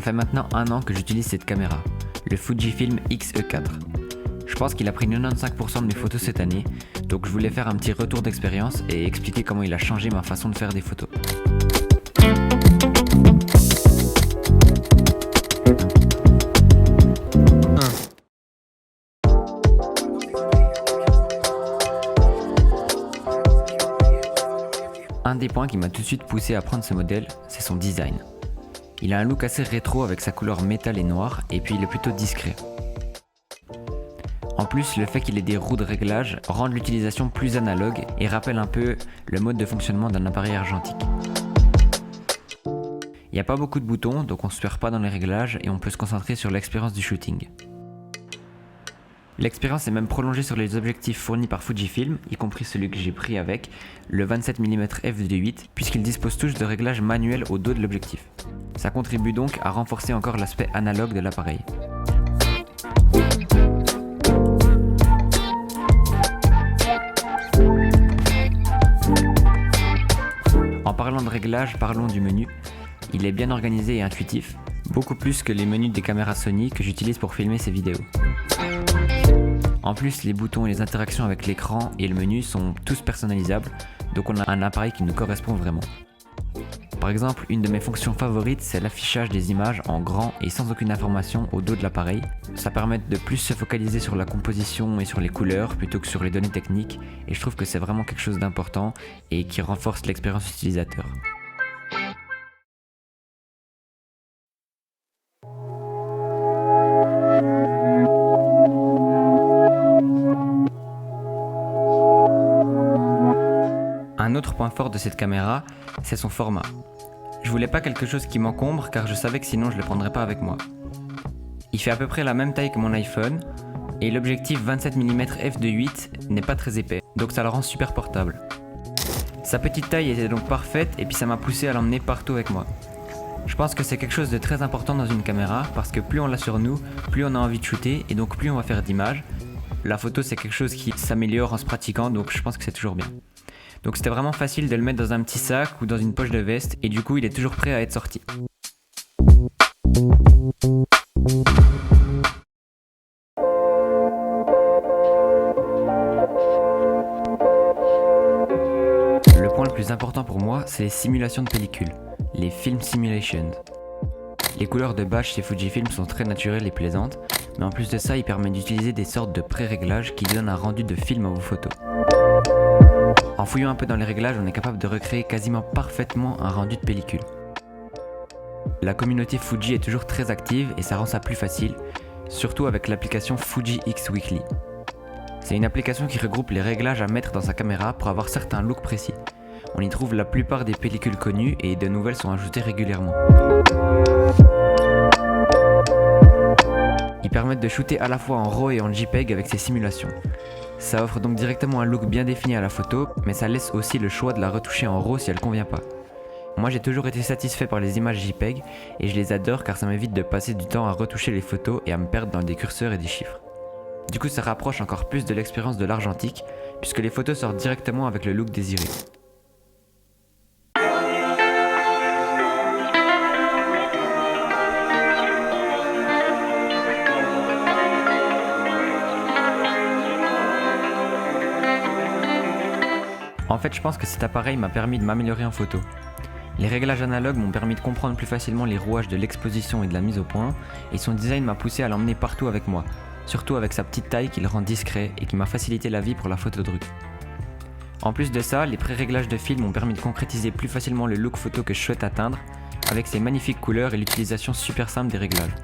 fait maintenant 1 an que j'utilise cette caméra, le Fujifilm X-E4. Je pense qu'il a pris 95% de mes photos cette année, donc je voulais faire un petit retour d'expérience et expliquer comment il a changé ma façon de faire des photos. Un des points qui m'a tout de suite poussé à prendre ce modèle, c'est son design. Il a un look assez rétro avec sa couleur métal et noir, et puis il est plutôt discret. En plus, le fait qu'il ait des roues de réglage rend l'utilisation plus analogue et rappelle un peu le mode de fonctionnement d'un appareil argentique. Il n'y a pas beaucoup de boutons, donc on ne se perd pas dans les réglages et on peut se concentrer sur l'expérience du shooting. L'expérience est même prolongée sur les objectifs fournis par Fujifilm, y compris celui que j'ai pris avec le 27 mm f2.8, puisqu'il dispose tous de réglages manuels au dos de l'objectif. Ça contribue donc à renforcer encore l'aspect analogue de l'appareil. En parlant de réglages, parlons du menu. Il est bien organisé et intuitif, beaucoup plus que les menus des caméras Sony que j'utilise pour filmer ces vidéos. En plus, les boutons et les interactions avec l'écran et le menu sont tous personnalisables, donc on a un appareil qui nous correspond vraiment. Par exemple, une de mes fonctions favorites, c'est l'affichage des images en grand et sans aucune information au dos de l'appareil. Ça permet de plus se focaliser sur la composition et sur les couleurs plutôt que sur les données techniques, et je trouve que c'est vraiment quelque chose d'important et qui renforce l'expérience utilisateur. Un autre point fort de cette caméra, c'est son format. Je voulais pas quelque chose qui m'encombre car je savais que sinon je le prendrais pas avec moi. Il fait à peu près la même taille que mon iPhone et l'objectif 27 mm f2.8 n'est pas très épais, donc ça le rend super portable. Sa petite taille était donc parfaite et puis ça m'a poussé à l'emmener partout avec moi. Je pense que c'est quelque chose de très important dans une caméra parce que plus on l'a sur nous, plus on a envie de shooter et donc plus on va faire d'images. La photo c'est quelque chose qui s'améliore en se pratiquant, donc je pense que c'est toujours bien. Donc c'était vraiment facile de le mettre dans un petit sac ou dans une poche de veste et du coup il est toujours prêt à être sorti. Le point le plus important pour moi, c'est les simulations de pellicule, les film simulations. Les couleurs de base chez Fujifilm sont très naturelles et plaisantes, mais en plus de ça, il permet d'utiliser des sortes de pré-réglages qui donnent un rendu de film à vos photos. En fouillant un peu dans les réglages, on est capable de recréer quasiment parfaitement un rendu de pellicule. La communauté Fuji est toujours très active et ça rend ça plus facile, surtout avec l'application Fuji X Weekly. C'est une application qui regroupe les réglages à mettre dans sa caméra pour avoir certains looks précis. On y trouve la plupart des pellicules connues et de nouvelles sont ajoutées régulièrement. Ils permettent de shooter à la fois en RAW et en JPEG avec ces simulations. Ça offre donc directement un look bien défini à la photo, mais ça laisse aussi le choix de la retoucher en RAW si elle convient pas. Moi j'ai toujours été satisfait par les images JPEG et je les adore car ça m'évite de passer du temps à retoucher les photos et à me perdre dans des curseurs et des chiffres. Du coup ça rapproche encore plus de l'expérience de l'argentique puisque les photos sortent directement avec le look désiré. En fait, je pense que cet appareil m'a permis de m'améliorer en photo. Les réglages analogues m'ont permis de comprendre plus facilement les rouages de l'exposition et de la mise au point, et son design m'a poussé à l'emmener partout avec moi, surtout avec sa petite taille qui le rend discret et qui m'a facilité la vie pour la photo de rue. En plus de ça, les pré-réglages de film m'ont permis de concrétiser plus facilement le look photo que je souhaite atteindre, avec ses magnifiques couleurs et l'utilisation super simple des réglages.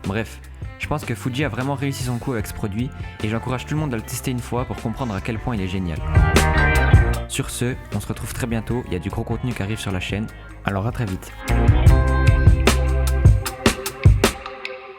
Bref, je pense que Fuji a vraiment réussi son coup avec ce produit, et j'encourage tout le monde à le tester une fois pour comprendre à quel point il est génial. Sur ce, on se retrouve très bientôt, il y a du gros contenu qui arrive sur la chaîne, alors à très vite.